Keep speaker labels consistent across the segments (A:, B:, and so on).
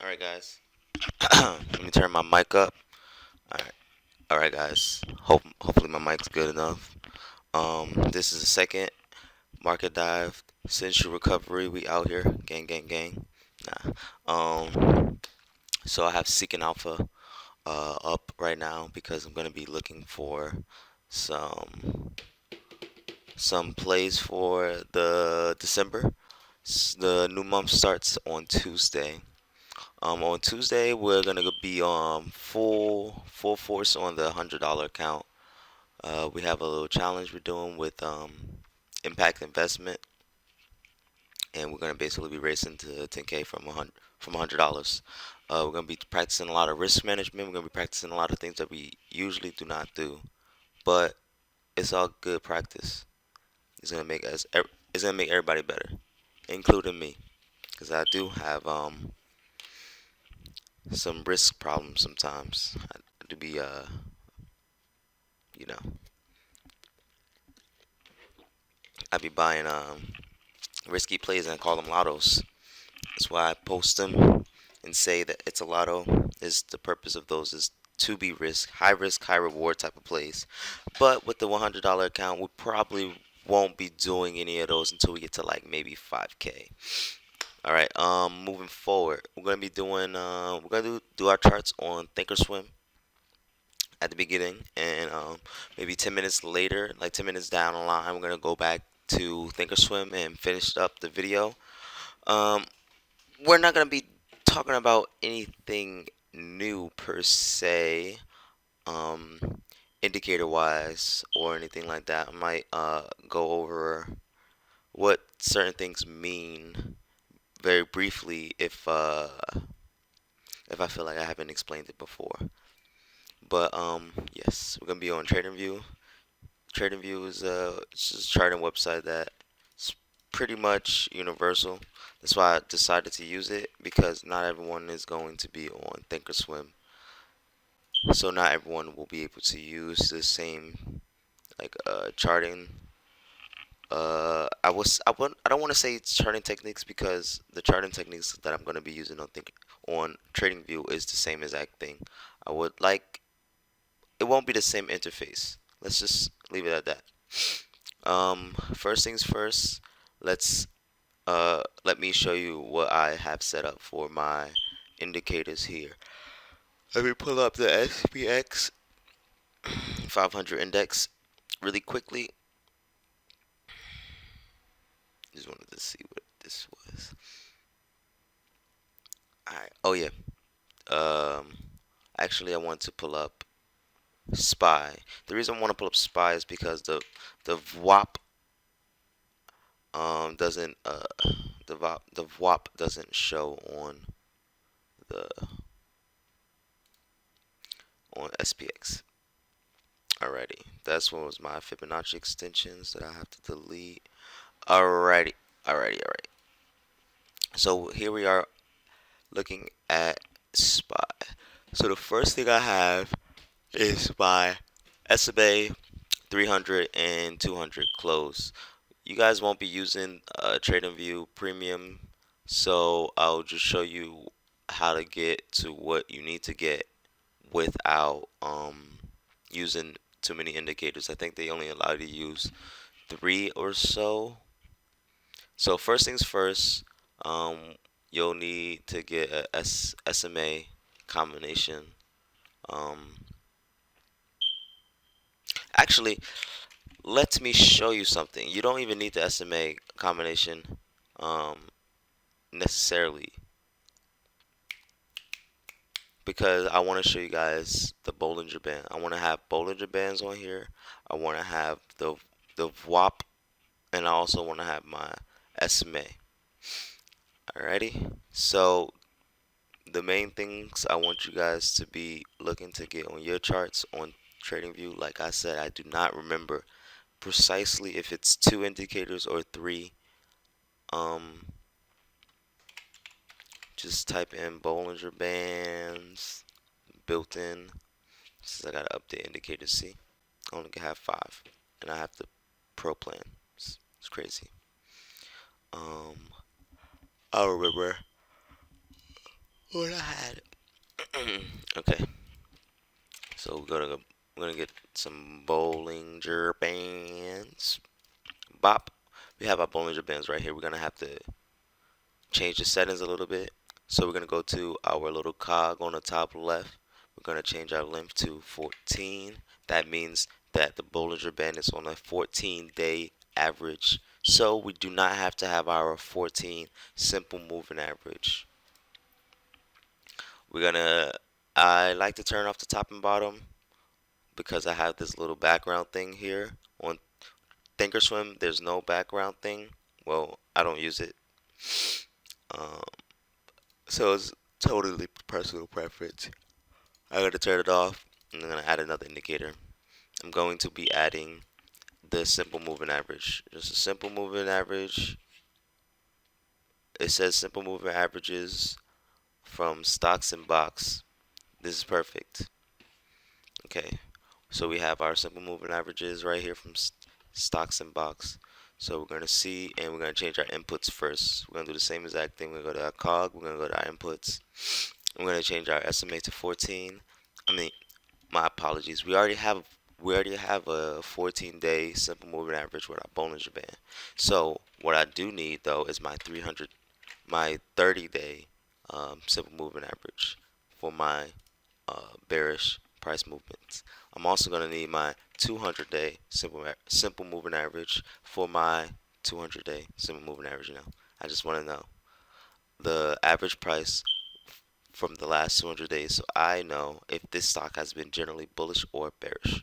A: All right, guys. Let me turn my mic up. All right, guys. Hopefully my mic's good enough. This is the second market dive since your recovery. We out here, gang, gang, gang. Nah. So I have Seeking Alpha up right now because I'm gonna be looking for some some plays for the December. The new month starts on Tuesday. On Tuesday, we're gonna be full force on the $100 account. We have a little challenge we're doing with impact investment, and we're gonna basically be racing to 10K from $100. We're gonna be practicing a lot of risk management. We're gonna be practicing a lot of things that we usually do not do, but it's all good practice. It's gonna make everybody better, including me, because I do have some risk problems sometimes. I do be you know I be buying risky plays and I call them lottos. That's why I post them and say that it's a lotto. Is the purpose of those is to be risk, high reward type of plays. But with the $100 account, we probably won't be doing any of those until we get to like maybe 5K. All right. Moving forward, we're gonna be doing we're gonna do our charts on Thinkorswim at the beginning, and maybe 10 minutes later, like 10 minutes down the line, we're gonna go back to Thinkorswim and finish up the video. Um, we're not gonna be talking about anything new per se, um, indicator wise or anything like that. I might go over what certain things mean very briefly if I feel like I haven't explained it before. But yes, we're gonna be on TradingView. TradingView is it's just a charting website that's pretty much universal. That's why I decided to use it because not everyone is going to be on Thinkorswim, so not everyone will be able to use the same like charting. I don't want to say charting techniques because the charting techniques that I'm going to be using on TradingView is the same exact thing. I would like it won't be the same interface. Let's just leave it at that. First things first, let's let me show you what I have set up for my indicators here. Let me pull up the SPX 500 index really quickly. Just wanted to see what this was. Alright. Oh yeah. Um, actually, I want to pull up SPY. The reason I want to pull up SPY is because the VWAP doesn't the VWAP doesn't show the on SPX. Alrighty, that's what was my Fibonacci extensions that I have to delete. Alrighty, alrighty. So here we are looking at SPY. So the first thing I have is my SMA 300 and 200 close. You guys won't be using TradingView Premium, so I'll just show you how to get to what you need to get without using too many indicators. I think they only allow you to use three or so. So first things first, um, you'll need to get a SMA combination. Um, actually, let me show you something. You don't even need the SMA combination um, necessarily because I want to show you guys the Bollinger Band. I want to have Bollinger Bands on here. I want to have the VWAP, and I also want to have my SMA. Alrighty. So the main things I want you guys to be looking to get on your charts on TradingView. Like I said, I do not remember precisely if it's two indicators or three. Um, just type in Bollinger Bands built in. Since I gotta update indicators, see, I only have five, and I have the Pro plan. It's crazy. Um, I remember. what I had. Okay, so we're gonna get some Bollinger Bands. Bop. We have our Bollinger Bands right here. We're gonna have to change the settings a little bit. So we're gonna go to our little cog on the top left. We're gonna change our length to 14. That means that the Bollinger Band is on a 14-day average. So we do not have to have our 14 simple moving average. We're gonna I like to turn off the top and bottom because I have this little background thing here. On Thinkorswim, there's no background thing. Well, I don't use it. Um, so it's totally personal preference. I'm going to turn it off and I'm going to add another indicator. I'm going to be adding the simple moving average. Just a simple moving average. It says simple moving averages from stocks and box. This is perfect. Okay, so we have our simple moving averages right here from stocks and box. So we're going to see, and we're going to change our inputs first. We're going to do the same exact thing. We're going to go to our cog. We're going to go to our inputs. We're going to change our estimate to 14. I mean, my apologies. We already have a 14-day simple moving average with our Bollinger Band. So what I do need though is my 30-day simple moving average for my bearish price movements. I'm also going to need my 200-day simple moving average for my 200-day simple moving average. I just want to know the average price from the last 200 days so I know if this stock has been generally bullish or bearish.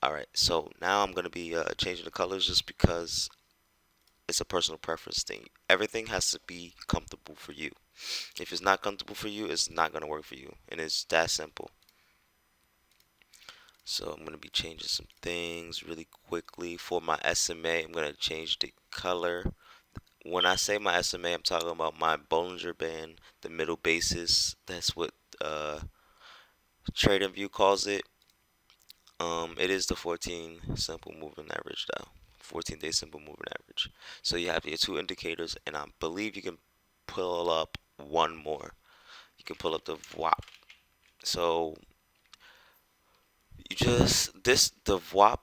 A: Alright, so now I'm going to be changing the colors just because it's a personal preference thing. Everything has to be comfortable for you. If it's not comfortable for you, it's not going to work for you. And it's that simple. So I'm going to be changing some things really quickly. For my SMA, I'm going to change the color. When I say my SMA, I'm talking about my Bollinger Band, the middle basis. That's what TradingView calls it. It is the 14 simple moving average though. 14-day simple moving average. So you have your two indicators, and I believe you can pull up one more. You can pull up the VWAP. So the VWAP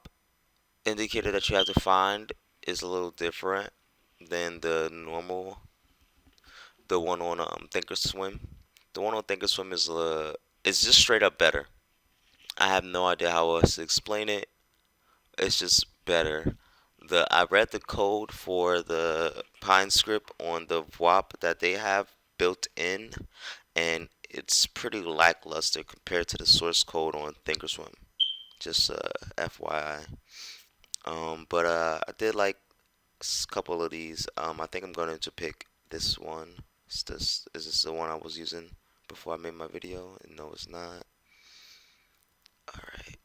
A: indicator that you have to find is a little different than the one on Thinkorswim. The one on Thinkorswim is just straight up better. I have no idea how else to explain it. It's just better. I read the code for the Pine script on the WAP that they have built in, and it's pretty lackluster compared to the source code on Thinkorswim. Just FYI. But I did like a couple of these. I think I'm going to pick this one. Is this the one I was using before I made my video? No, it's not. All right.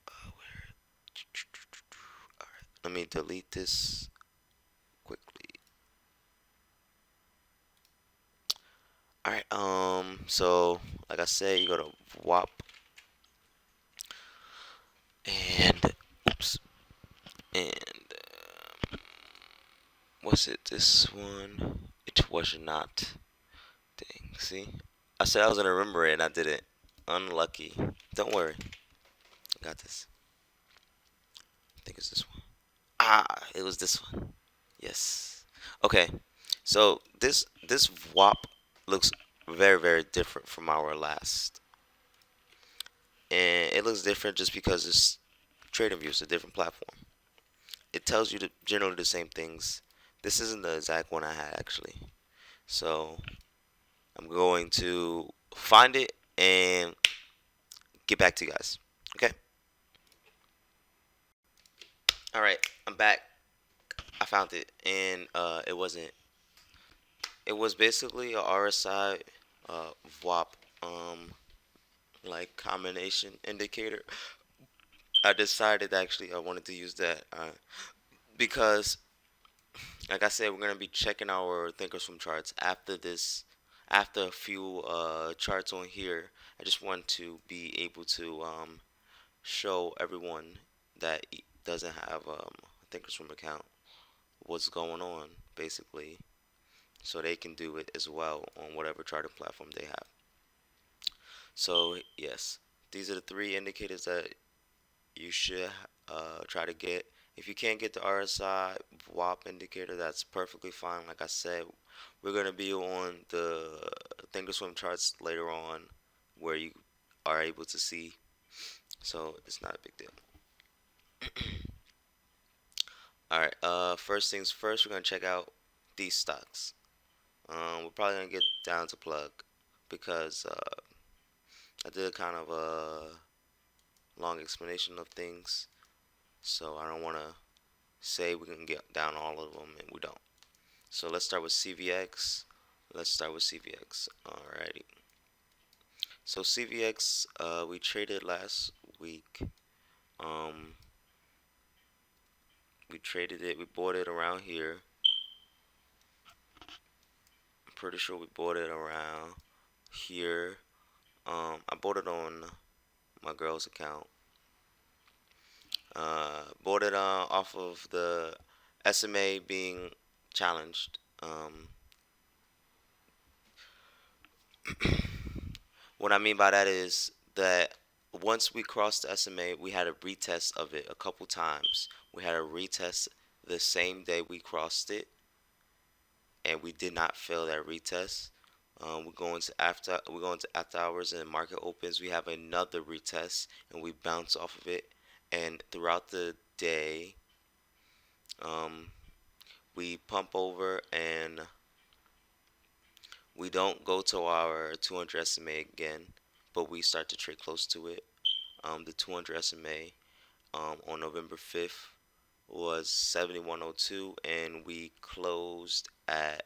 A: Let me delete this quickly. Alright, so like I said, you go to WAP and oops, and was it this one? It was not. Dang, see? I said I was gonna remember it and I didn't. Unlucky. Don't worry. I got this. I think it's this one. It was this one. Yes. Okay. So this WAP looks very different from our last, and it looks different just because it's TradingView is a different platform. It tells you generally the same things. This isn't the exact one I had actually, so I'm going to find it and get back to you guys. Okay. All right. I'm back. I found it, and it wasn't. It was basically a RSI, VWAP, like combination indicator. I decided actually I wanted to use that because, like I said, we're gonna be checking our Thinkorswim charts after this. After a few charts on here, I just want to be able to show everyone that doesn't have a Thinkorswim account what's going on, basically, so they can do it as well on whatever charting platform they have. So yes, these are the three indicators that you should try to get. If you can't get the RSI WAP indicator, that's perfectly fine. Like I said, we're gonna be on the Thinkorswim charts later on, where you are able to see. So it's not a big deal. All right. First things first, we're gonna check out these stocks. We're probably gonna get down to plug because I did kind of a long explanation of things, so I don't want to say we can get down all of them and we don't. So let's start with CVX. Let's start with CVX. Alrighty. So CVX, we traded last week. Um, we traded it. We bought it around here. I'm pretty sure we bought it around here. I bought it on my girl's account. Bought it off of the SMA being challenged. What I mean by that is that once we crossed the SMA, we had a retest of it a couple times. We had a retest the same day we crossed it, and we did not fail that retest. We go into after hours and market opens. We have another retest, and we bounce off of it. And throughout the day, um, we pump over and we don't go to our 200 SMA again, but we start to trade close to it. The 200 SMA on November 5th was 7102, and we closed at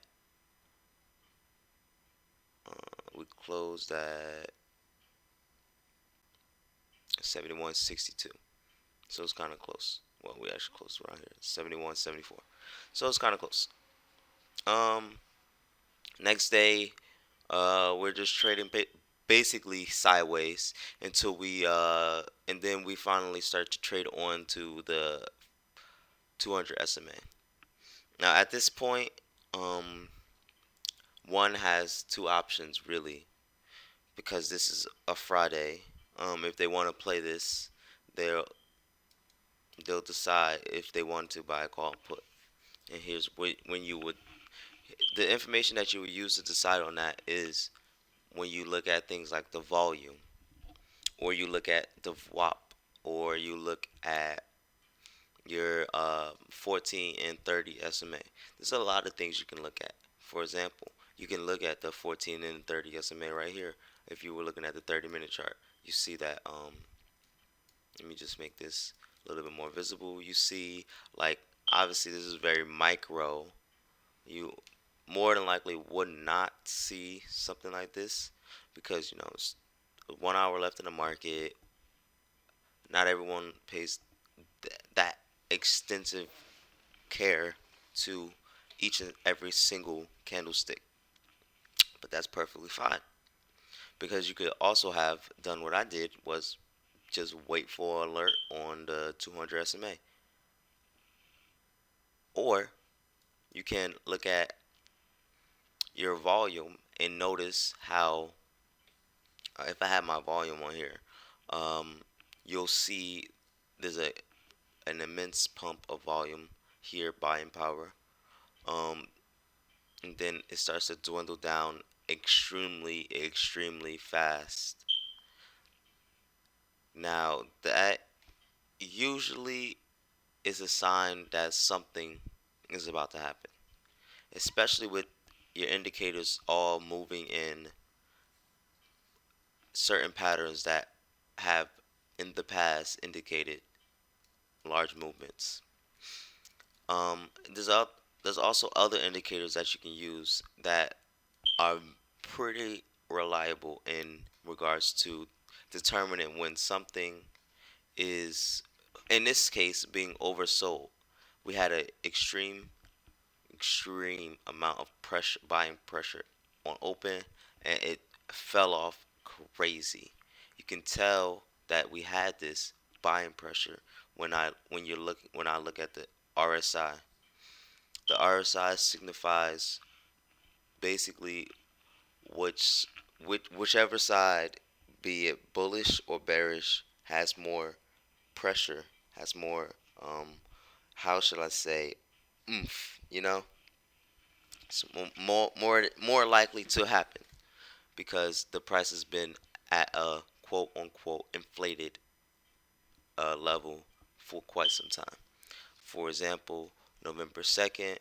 A: 7162. So it's kind of close. Well, we actually closed around here, 7174. So it's kind of close. Um, Next day, we're just trading basically sideways until and then we finally start to trade on to the 200 SMA. Now at this point, um, one has two options really, because this is a Friday. If they want to play this, they'll they'll decide if they want to buy a call and put. And here's when you would the information that you would use to decide on that is when you look at things like the volume, or you look at the WAP, or you look at your 14 and 30 SMA. There's a lot of things you can look at. For example, you can look at the 14 and 30 SMA right here. If you were looking at the 30-minute chart, you see that. Let me just make this a little bit more visible. You see, like, obviously this is very micro. You more than likely would not see something like this because it's 1 hour left in the market. Not everyone pays that extensive care to each and every single candlestick, but that's perfectly fine because you could also have done what I did, was just wait for alert on the 200 SMA, or you can look at your volume and notice how if I have my volume on here, um, you'll see there's an immense pump of volume here, buying power, um, and then it starts to dwindle down extremely, extremely fast. Now that usually is a sign that something is about to happen, especially with your indicators all moving in certain patterns that have in the past indicated large movements. Um, there's up there's also other indicators that you can use that are pretty reliable in regards to determining when something is, in this case, being oversold. We had an extreme amount of pressure, buying pressure on open, and it fell off crazy. You can tell that we had this buying pressure when I look at the RSI. The RSI signifies basically whichever side be it bullish or bearish, has more pressure, has more, how should I say, oomph, it's more likely to happen because the price has been at a quote unquote inflated level for quite some time. For example, November 2nd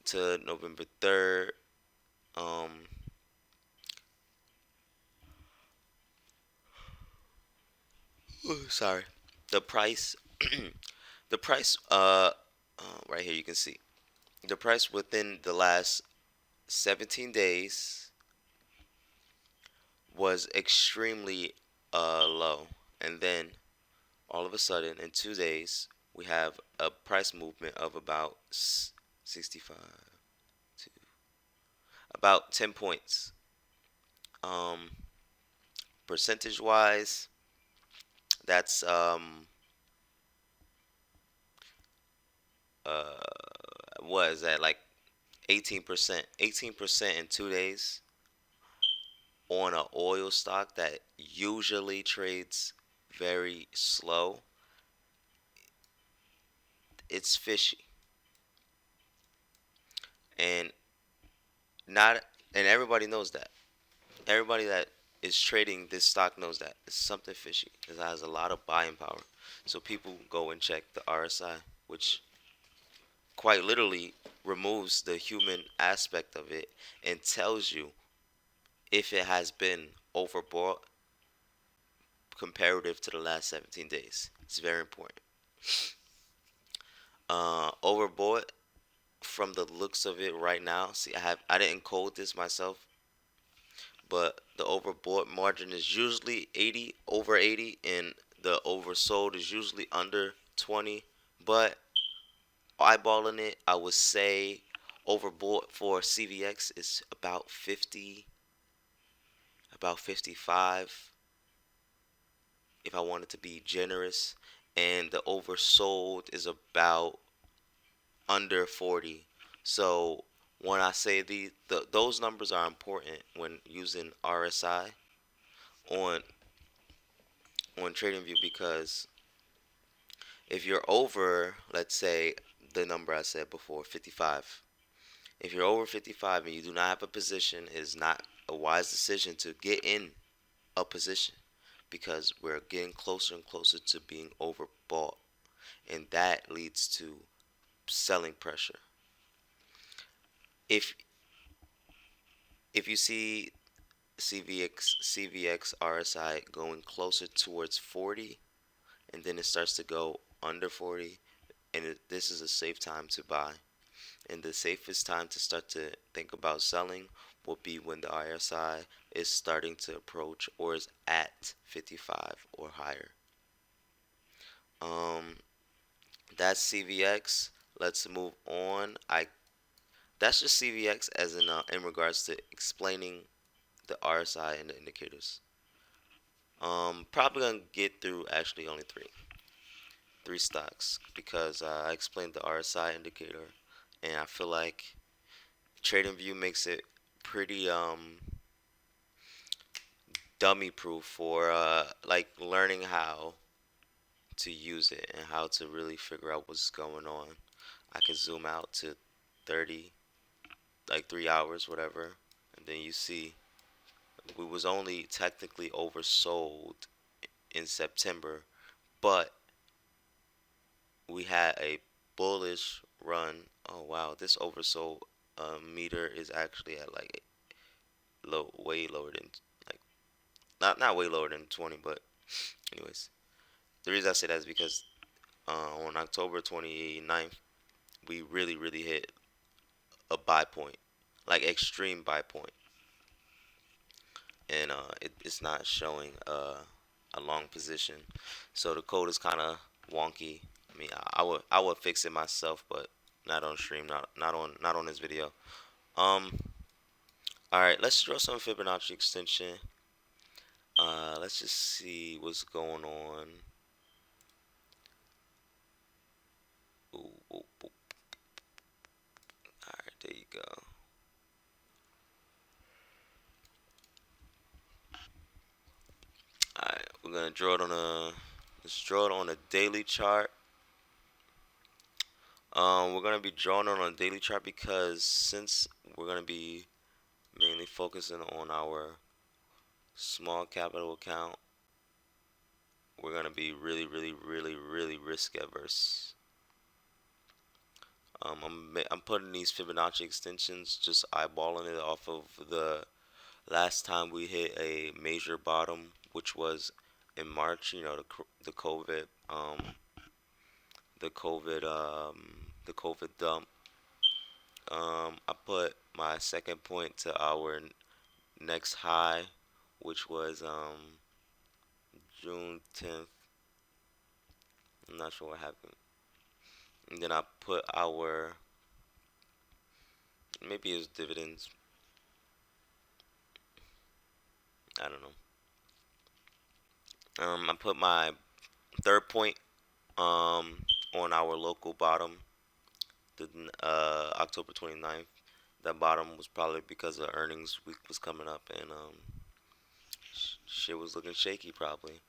A: to November 3rd, um, sorry, the price, the price, right here you can see the price within the last 17 days was extremely low, and then all of a sudden in 2 days we have a price movement of about 65 to about 10 points. um Percentage wise, that's uh what is that, like 18%, 18% in 2 days on a oil stock that usually trades very slow. It's fishy. And not and everybody knows that. Everybody that is trading this stock knows that it's something fishy. It has a lot of buying power. So people go and check the RSI, which quite literally removes the human aspect of it and tells you if it has been overbought comparative to the last 17 days. It's very important. Overbought from the looks of it right now. See, I didn't code this myself, but the overbought margin is usually 80, over 80, and the oversold is usually under 20. But eyeballing it, I would say overbought for CVX is about 50, about 55 if I wanted to be generous, and the oversold is about under 40. So when I say those numbers are important when using RSI on TradingView, because if you're over, let's say the number I said before, 55. If you're over 55 and you do not have a position, it is not a wise decision to get in a position because we're getting closer and closer to being overbought, and that leads to selling pressure. If if you see CVX RSI going closer towards 40, and then it starts to go under 40, and this is a safe time to buy. And the safest time to start to think about selling will be when the RSI is starting to approach or is at 55 or higher. Um, that's CVX. Let's move on. That's just CVX as in regards to explaining the RSI and the indicators. Probably gonna get through actually only three stocks because I explained the RSI indicator, and I feel like TradingView makes it pretty dummy proof for like learning how to use it and how to really figure out what's going on. I can zoom out to 30, like 3 hours, whatever, and then you see we was only technically oversold in September, but we had a bullish run. Oh wow, this oversold meter is actually at like way lower than, like, not way lower than 20, but anyways, the reason I say that is because on October 29th we really hit a buy point, like extreme buy point, and it's not showing a long position, so the code is kind of wonky. I mean, I would fix it myself, but not on stream, not on this video. Um, all right, let's draw some Fibonacci extension. Let's just see what's going on. Ooh, ooh, ooh. All right, there you go. We're gonna draw it on a let's draw it on a daily chart. We're gonna be drawing it on a daily chart because since we're gonna be mainly focusing on our small capital account, we're gonna be really, really, really, really risk averse. I'm putting these Fibonacci extensions, just eyeballing it off of the last time we hit a major bottom, which was in March. You know, the COVID, the COVID dump. I put my second point to our next high, which was June 10th. I'm not sure what happened. And then I put our maybe it was dividends. I don't know. I put my third point on our local bottom, the October 29th. That bottom was probably because the earnings week was coming up and shit was looking shaky probably.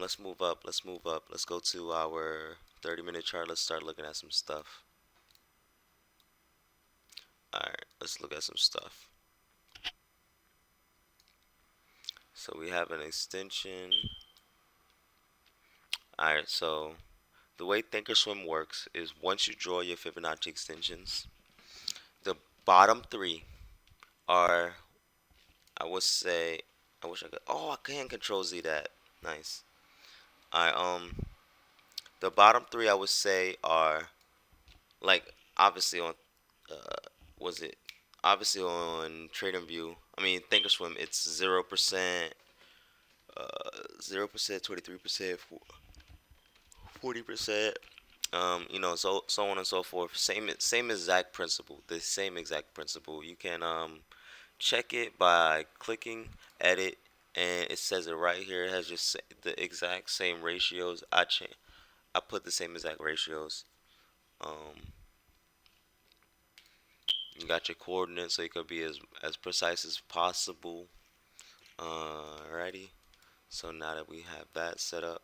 A: Let's move up. Let's move up. Let's go to our 30-minute chart. Let's start looking at some stuff. All right, let's look at some stuff. So we have an extension. All right, so the way Thinkorswim works is once you draw your Fibonacci extensions, the bottom three are, I would say, I wish I could. Oh, I can Control Z that. Nice. I the bottom three I would say are like obviously on was it obviously on TradingView. I mean Thinkorswim. It's 0%, 0%, 23%, 40%. So on and so forth. Same exact principle. The same exact principle. You can check it by clicking edit, and it says it right here. It has just the exact same ratios. I put the same exact ratios. Um, you got your coordinates, so you could be as precise as possible. Alrighty. So now that we have that set up,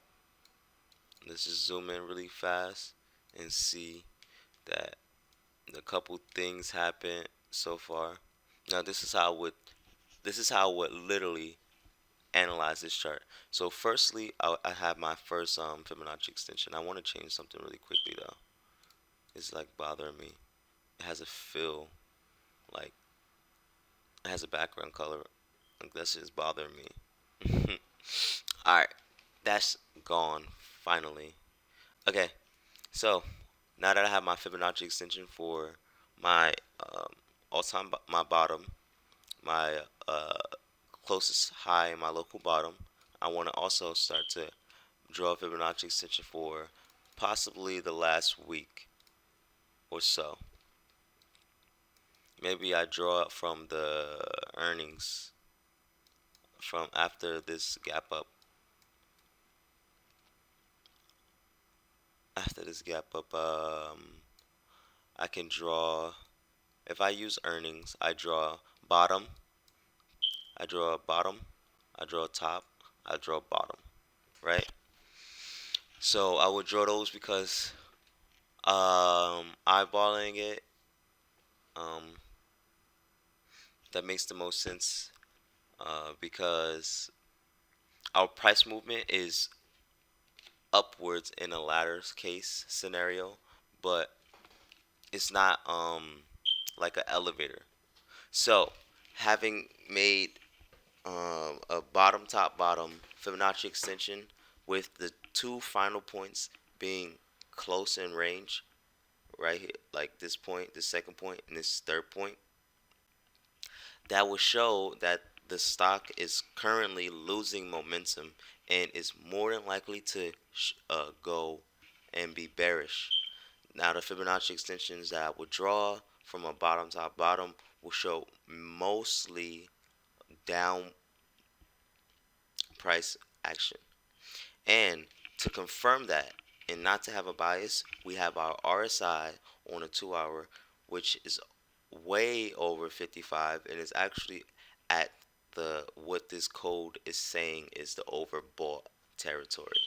A: let's just zoom in really fast and see that a couple things happen so far. Now this is how I would literally analyze this chart. So firstly, I have my first Fibonacci extension. I want to change something really quickly though. It's like bothering me. It has a feel like it has a background color. Like that's just bothering me. All right, that's gone finally. Okay, so now that I have my Fibonacci extension for my all-time my bottom, my closest high, and my local bottom, I want to also start to draw a Fibonacci extension for possibly the last week or so. Maybe I draw it from the earnings from after this gap up. After this gap up, I can draw. If I use earnings, I draw bottom. I draw a bottom. I draw a top. I draw a bottom. Right. So I would draw those because eyeballing it, um, that makes the most sense because our price movement is upwards in a ladder's case scenario, but it's not like an elevator. So having made a bottom top bottom Fibonacci extension with the two final points being close in range, right here, like this point, this second point, and this third point, that will show that the stock is currently losing momentum and is more than likely to go and be bearish. Now, the Fibonacci extensions that I would draw from a bottom top bottom will show mostly down price action. And to confirm that and not to have a bias, we have our RSI on a 2 hour, which is way over 55 and is actually at the what this code is saying is the overbought territory.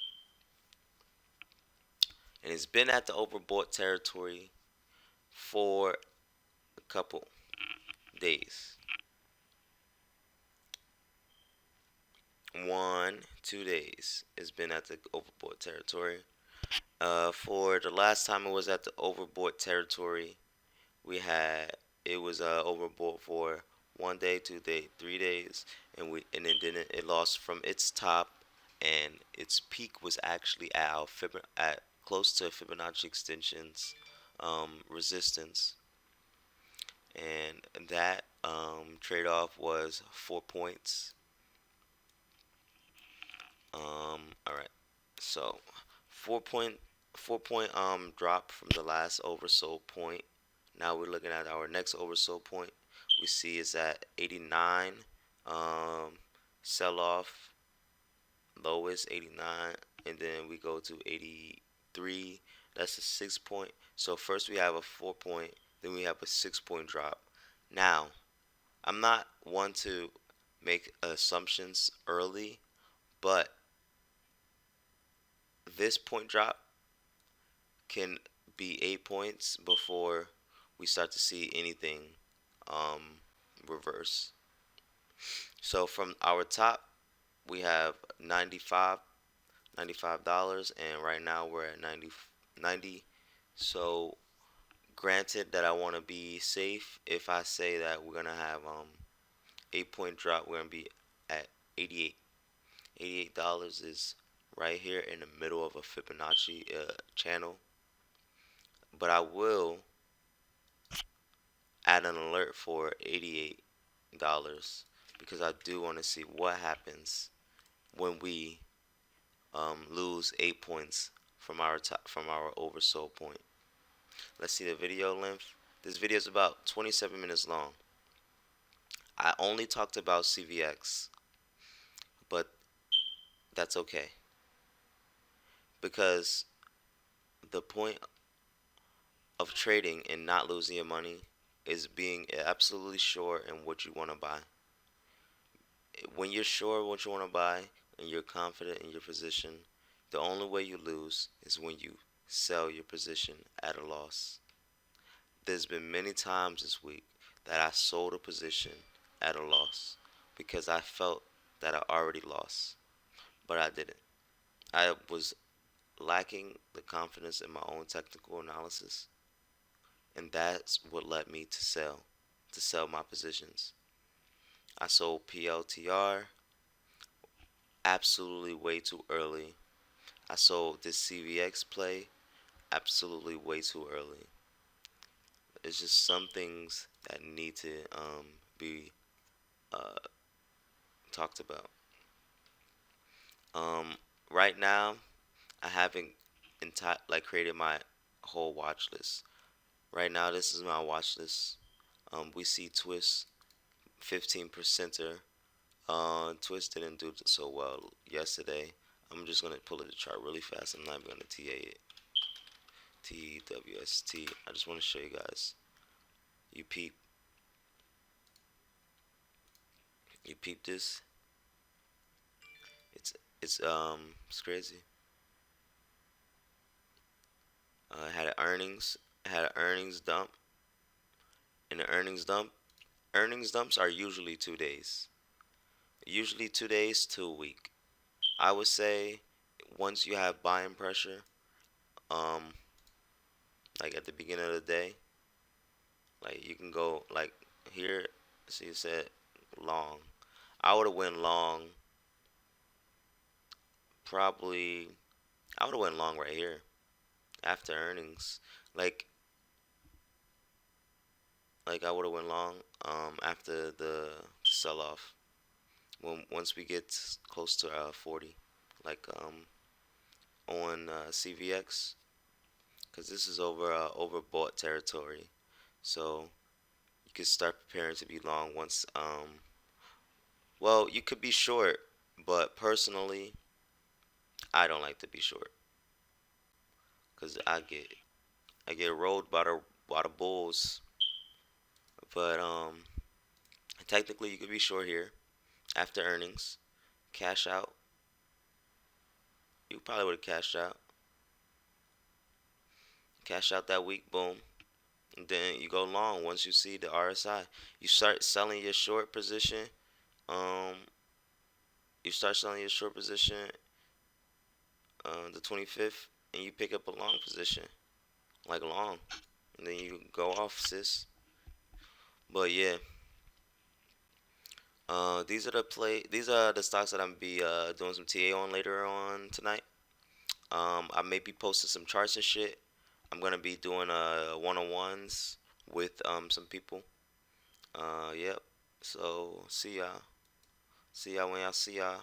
A: And it's been at the overbought territory for a couple days. 1, 2 days. It's been at the overbought territory. For the last time it was at the overbought territory, we had it was overbought for 1 day, 2 day, 3 days, and it lost from its top, and its peak was actually at at close to Fibonacci extensions resistance, and that trade off was 4 points. All right, so 4 point 4 point drop from the last oversold point. Now we're looking at our next oversold point. We see is at 89. Um, Sell off lowest 89, and then we go to 83. That's a 6 point. So first we have a 4 point, then we have a 6 point drop. Now I'm not one to make assumptions early, but this point drop can be 8 points before we start to see anything um, reverse. So from our top, we have 95 dollars, and right now we're at 90. So granted that I want to be safe, if I say that we're gonna have 8 point drop, we're gonna be at 88. $88 is right here in the middle of a Fibonacci channel. But I will add an alert for $88 because I do want to see what happens when we lose 8 points from our oversold point. Let's see the video length. This video is about 27 minutes long. I only talked about CVX, but that's okay because the point of trading and not losing your money is being absolutely sure in what you want to buy. When you're sure what you want to buy and you're confident in your position, the only way you lose is when you sell your position at a loss. There's been many times this week that I sold a position at a loss because I felt that I already lost, but I didn't. I was lacking the confidence in my own technical analysis, and that's what led me to sell my positions. I sold PLTR absolutely way too early. I sold this CVX play absolutely way too early. It's just some things that need to be uh, talked about. Um, right now, I haven't created my whole watch list. Right now, this is my watch list. We see Twist 15 percenter. Twist didn't do so well yesterday. I'm just gonna pull the chart really fast. I'm not even gonna TA it. TWST. I just want to show you guys. You peep. You peep this. It's it's crazy. Had an earnings. Had an earnings dump. And the earnings dumps are usually 2 days. Usually 2 days to a week. I would say once you have buying pressure, um, like at the beginning of the day, like you can go like here. See, it said long. I would have went long. Probably, I would have went long right here after earnings. Like, I would have went long after the sell off. When once we get close to 40, like on CVX, because this is overbought territory. So you could start preparing to be long once. Well, you could be short, but personally, I don't like to be short because I get rolled by the bulls. But technically, you could be short here. after earnings, cash out. You probably would have cash out that week, boom. And then you go long once you see the RSI. You start selling your short position. Um, you start selling your short position the 25th, and you pick up a long position, like long, and then you go off, sis. But yeah, these are the play. These are the stocks that I'm be doing some TA on later on tonight. I may be posting some charts and shit. I'm gonna be doing one-on-ones with some people. Yep. So see y'all. See y'all when y'all see y'all.